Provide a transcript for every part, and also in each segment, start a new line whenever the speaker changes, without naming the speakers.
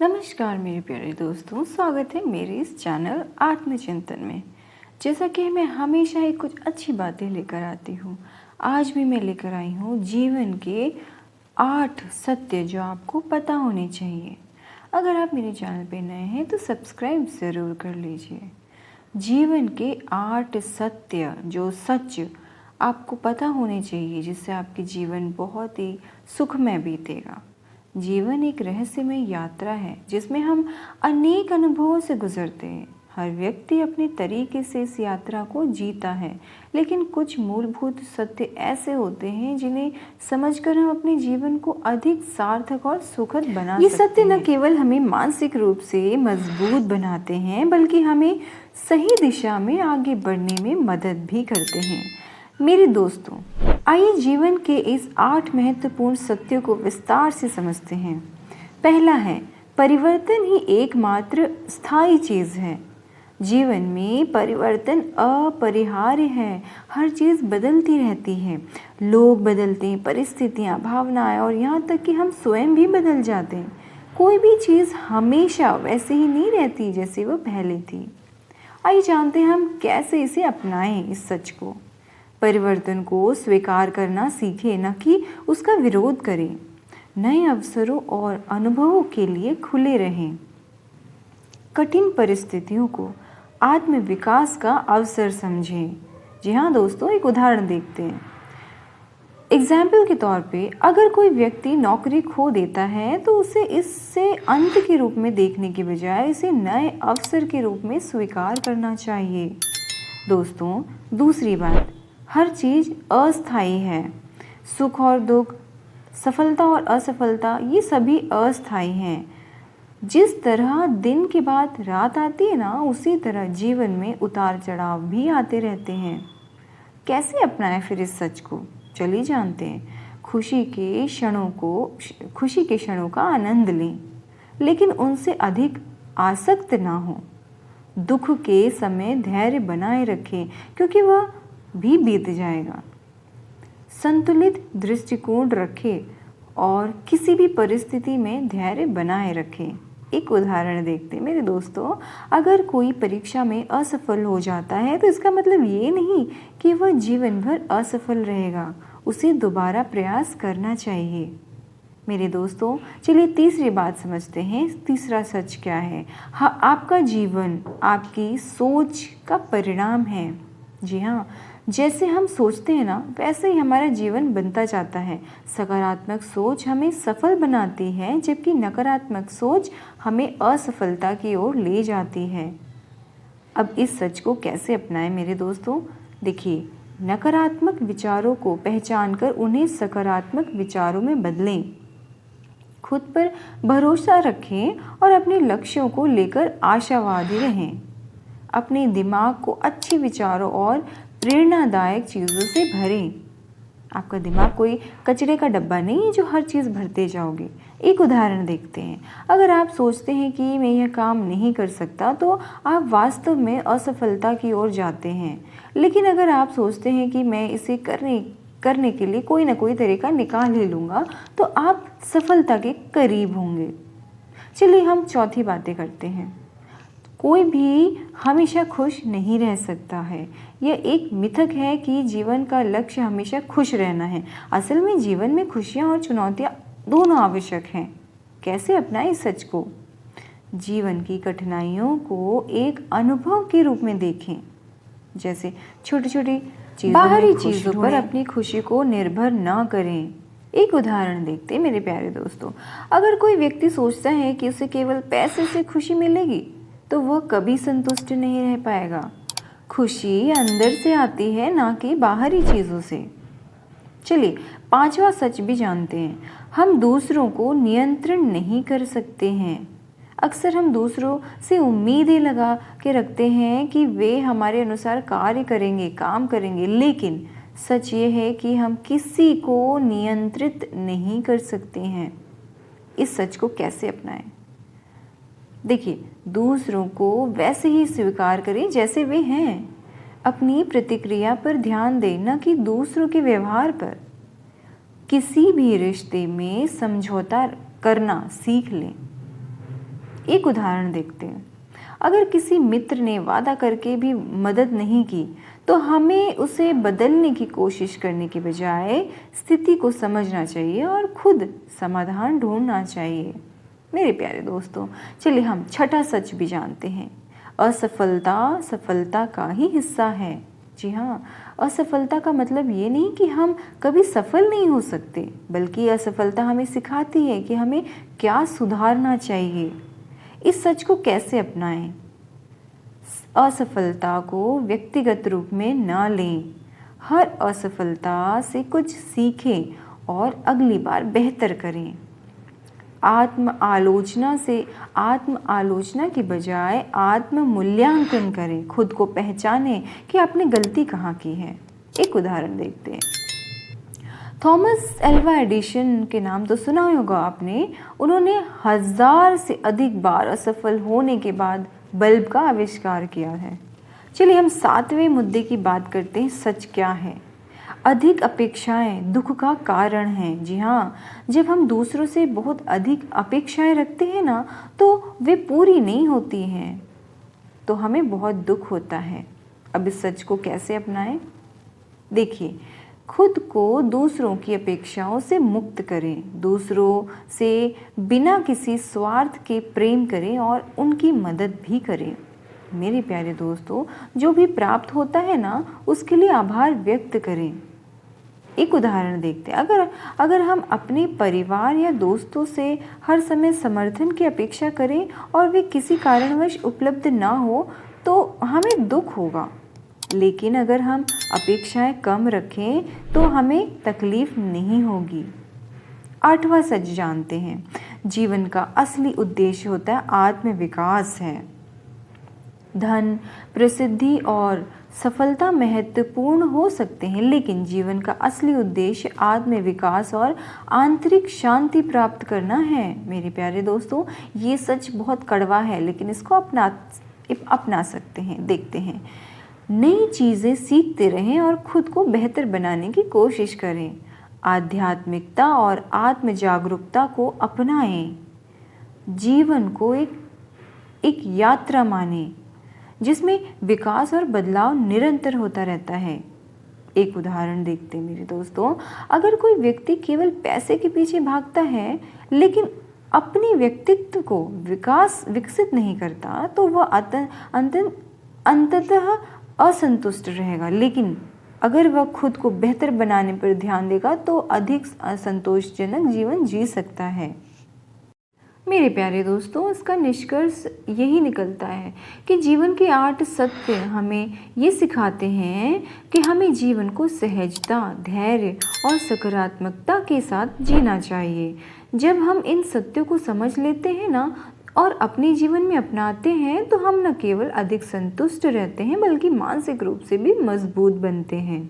नमस्कार मेरे प्यारे दोस्तों, स्वागत है मेरे इस चैनल आत्मचिंतन में। जैसा कि मैं हमेशा ही कुछ अच्छी बातें लेकर आती हूँ, आज भी मैं लेकर आई हूँ जीवन के 8 सत्य जो आपको पता होने चाहिए। अगर आप मेरे चैनल पे नए हैं तो सब्सक्राइब ज़रूर कर लीजिए। जीवन के 8 सत्य जो सच आपको पता होने चाहिए, जिससे आपके जीवन बहुत ही सुखमय बीतेगा। जीवन एक रहस्यमय यात्रा है जिसमें हम अनेक अनुभवों से गुजरते हैं। हर व्यक्ति अपने तरीके से इस यात्रा को जीता है, लेकिन कुछ मूलभूत सत्य ऐसे होते हैं जिन्हें समझकर हम अपने जीवन को अधिक सार्थक और सुखद बना सकते हैं। ये सत्य न केवल हमें मानसिक रूप से मजबूत बनाते हैं, बल्कि हमें सही दिशा में आगे बढ़ने में मदद भी करते हैं। मेरे दोस्तों, आइए जीवन के इस 8 महत्वपूर्ण सत्यों को विस्तार से समझते हैं। पहला है, परिवर्तन ही एकमात्र स्थायी चीज़ है। जीवन में परिवर्तन अपरिहार्य है। हर चीज़ बदलती रहती है। लोग बदलते हैं, परिस्थितियाँ, भावनाएं और यहाँ तक कि हम स्वयं भी बदल जाते हैं। कोई भी चीज़ हमेशा वैसे ही नहीं रहती जैसे वो पहले थी। आइए जानते हैं हम कैसे इसे अपनाएं। इस सच को, परिवर्तन को स्वीकार करना सीखें, न कि उसका विरोध करें। नए अवसरों और अनुभवों के लिए खुले रहें। कठिन परिस्थितियों को आत्मविकास का अवसर समझें। जी हाँ दोस्तों, एक उदाहरण देखते हैं। एग्जाम्पल के तौर पे, अगर कोई व्यक्ति नौकरी खो देता है तो उसे इससे अंत के रूप में देखने के बजाय इसे नए अवसर के रूप में स्वीकार करना चाहिए। दोस्तों, दूसरी बात, हर चीज़ अस्थायी है। सुख और दुख, सफलता और असफलता, ये सभी अस्थायी हैं। जिस तरह दिन के बाद रात आती है ना, उसी तरह जीवन में उतार चढ़ाव भी आते रहते हैं। कैसे अपनाएं फिर इस सच को? चलिए जानते हैं। खुशी के क्षणों का आनंद लें, लेकिन उनसे अधिक आसक्त ना हो। दुख के समय धैर्य बनाए रखें, क्योंकि वह भी बीत जाएगा। संतुलित दृष्टिकोण रखें और किसी भी परिस्थिति में धैर्य बनाए रखें। एक उदाहरण देखते हैं मेरे दोस्तों। अगर कोई परीक्षा में असफल हो जाता है तो इसका मतलब ये नहीं कि वह जीवन भर असफल रहेगा। उसे दोबारा प्रयास करना चाहिए। मेरे दोस्तों, चलिए तीसरी बात समझते हैं। तीसरा सच क्या है? हाँ, आपका जीवन आपकी सोच का परिणाम है। जी हाँ, जैसे हम सोचते हैं ना, वैसे ही हमारा जीवन बनता जाता है। सकारात्मक सोच हमें सफल बनाती है, जबकि नकारात्मक सोच हमें असफलता की ओर ले जाती है। अब इस सच को कैसे अपनाएं मेरे दोस्तों? देखिए, नकारात्मक विचारों को पहचानकर उन्हें सकारात्मक विचारों में बदलें। खुद पर भरोसा रखें और अपने लक्ष्यों को लेकर आशावादी रहें। अपने दिमाग को अच्छे विचारों और प्रेरणादायक चीज़ों से भरें। आपका दिमाग कोई कचरे का डब्बा नहीं है जो हर चीज़ भरते जाओगे। एक उदाहरण देखते हैं। अगर आप सोचते हैं कि मैं यह काम नहीं कर सकता, तो आप वास्तव में असफलता की ओर जाते हैं। लेकिन अगर आप सोचते हैं कि मैं इसे करने के लिए कोई ना कोई तरीका निकाल ही लूँगा, तो आप सफलता के करीब होंगे। चलिए हम चौथी बातें करते हैं। कोई भी हमेशा खुश नहीं रह सकता है। यह एक मिथक है कि जीवन का लक्ष्य हमेशा खुश रहना है। असल में जीवन में खुशियाँ और चुनौतियाँ दोनों आवश्यक हैं। कैसे अपनाएं इस सच को? जीवन की कठिनाइयों को एक अनुभव के रूप में देखें। जैसे छोटी छोटी बाहरी चीज़ों पर अपनी खुशी को निर्भर ना करें। एक उदाहरण देखते हैं मेरे प्यारे दोस्तों। अगर कोई व्यक्ति सोचता है कि उसे केवल पैसे से खुशी मिलेगी, तो वह कभी संतुष्ट नहीं रह पाएगा। खुशी अंदर से आती है, ना कि बाहरी चीज़ों से। चलिए पांचवा सच भी जानते हैं। हम दूसरों को नियंत्रण नहीं कर सकते हैं। अक्सर हम दूसरों से उम्मीदें लगा के रखते हैं कि वे हमारे अनुसार काम करेंगे, लेकिन सच ये है कि हम किसी को नियंत्रित नहीं कर सकते हैं। इस सच को कैसे अपनाएं? देखिए, दूसरों को वैसे ही स्वीकार करें जैसे वे हैं। अपनी प्रतिक्रिया पर ध्यान दें, न कि दूसरों के व्यवहार पर। किसी भी रिश्ते में समझौता करना सीख लें। एक उदाहरण देखते हैं। अगर किसी मित्र ने वादा करके भी मदद नहीं की तो हमें उसे बदलने की कोशिश करने के बजाय स्थिति को समझना चाहिए और खुद समाधान ढूंढना चाहिए। मेरे प्यारे दोस्तों, चलिए हम छठा सच भी जानते हैं। असफलता सफलता का ही हिस्सा है। जी हाँ, असफलता का मतलब ये नहीं कि हम कभी सफल नहीं हो सकते, बल्कि असफलता हमें सिखाती है कि हमें क्या सुधारना चाहिए। इस सच को कैसे अपनाएं? असफलता को व्यक्तिगत रूप में ना लें। हर असफलता से कुछ सीखें और अगली बार बेहतर करें। आत्म आलोचना की बजाय आत्म मूल्यांकन करें। खुद को पहचानें कि आपने गलती कहाँ की है। एक उदाहरण देखते हैं। थॉमस एल्वा एडिशन के नाम तो सुना होगा आपने। उन्होंने 1000 से अधिक बार असफल होने के बाद बल्ब का आविष्कार किया है। चलिए हम 7वें मुद्दे की बात करते हैं। सच क्या है? अधिक अपेक्षाएं दुख का कारण हैं। जी हाँ, जब हम दूसरों से बहुत अधिक अपेक्षाएं रखते हैं ना, तो वे पूरी नहीं होती हैं, तो हमें बहुत दुख होता है। अब इस सच को कैसे अपनाएं? देखिए, खुद को दूसरों की अपेक्षाओं से मुक्त करें। दूसरों से बिना किसी स्वार्थ के प्रेम करें और उनकी मदद भी करें। मेरे प्यारे दोस्तों, जो भी प्राप्त होता है ना, उसके लिए आभार व्यक्त करें। एक उदाहरण देखते हैं। अगर हम अपने परिवार या दोस्तों से हर समय समर्थन की अपेक्षा करें और वे किसी कारणवश उपलब्ध ना हो तो हमें दुख होगा। लेकिन अगर हम अपेक्षाएं कम रखें तो हमें तकलीफ नहीं होगी। 8वां सच जानते हैं। जीवन का असली उद्देश्य होता है आत्मविकास है। धन, प्रसिद्धि और सफलता महत्वपूर्ण हो सकते हैं, लेकिन जीवन का असली उद्देश्य आत्मविकास और आंतरिक शांति प्राप्त करना है। मेरे प्यारे दोस्तों, ये सच बहुत कड़वा है, लेकिन इसको अपना सकते हैं। देखते हैं। नई चीज़ें सीखते रहें और खुद को बेहतर बनाने की कोशिश करें। आध्यात्मिकता और आत्म जागरूकता को अपनाएं। जीवन को एक यात्रा मानें जिसमें विकास और बदलाव निरंतर होता रहता है। एक उदाहरण देखते हैं मेरे दोस्तों। अगर कोई व्यक्ति केवल पैसे के पीछे भागता है लेकिन अपने व्यक्तित्व को विकसित नहीं करता तो वह अंततः असंतुष्ट रहेगा। लेकिन अगर वह खुद को बेहतर बनाने पर ध्यान देगा तो अधिक संतोषजनक जीवन जी सकता है। मेरे प्यारे दोस्तों, इसका निष्कर्ष यही निकलता है कि जीवन के 8 सत्य हमें ये सिखाते हैं कि हमें जीवन को सहजता, धैर्य और सकारात्मकता के साथ जीना चाहिए। जब हम इन सत्यों को समझ लेते हैं ना और अपने जीवन में अपनाते हैं तो हम न केवल अधिक संतुष्ट रहते हैं बल्कि मानसिक रूप से भी मजबूत बनते हैं।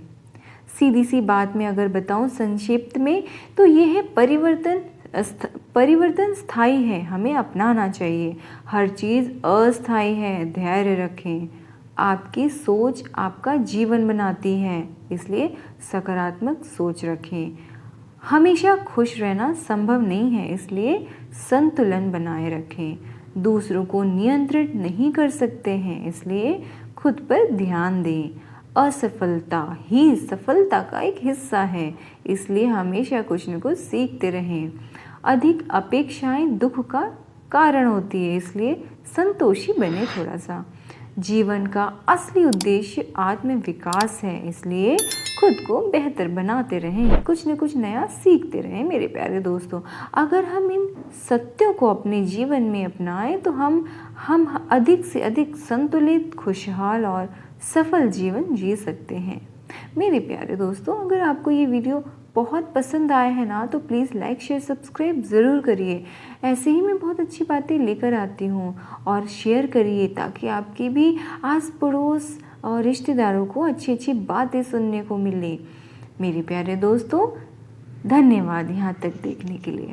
सीधी सी बात में अगर बताऊं संक्षिप्त में तो ये है परिवर्तन स्थायी है, हमें अपनाना चाहिए। हर चीज़ अस्थायी है, धैर्य रखें। आपकी सोच आपका जीवन बनाती है, इसलिए सकारात्मक सोच रखें। हमेशा खुश रहना संभव नहीं है, इसलिए संतुलन बनाए रखें। दूसरों को नियंत्रित नहीं कर सकते हैं, इसलिए खुद पर ध्यान दें। असफलता ही सफलता का एक हिस्सा है, इसलिए हमेशा कुछ न कुछ सीखते रहें। अधिक अपेक्षाएं दुख का कारण होती है, इसलिए संतोषी बने थोड़ा सा। जीवन का असली उद्देश्य आत्म विकास है, इसलिए खुद को बेहतर बनाते रहें, कुछ न कुछ नया सीखते रहें। मेरे प्यारे दोस्तों, अगर हम इन सत्यों को अपने जीवन में अपनाएं तो हम अधिक से अधिक संतुलित, खुशहाल और सफल जीवन जी सकते हैं। मेरे प्यारे दोस्तों, अगर आपको ये वीडियो बहुत पसंद आया है ना तो प्लीज़ लाइक, शेयर, सब्सक्राइब ज़रूर करिए। ऐसे ही मैं बहुत अच्छी बातें लेकर आती हूँ और शेयर करिए ताकि आपके भी आस पड़ोस और रिश्तेदारों को अच्छी अच्छी बातें सुनने को मिले। मेरे प्यारे दोस्तों, धन्यवाद यहाँ तक देखने के लिए।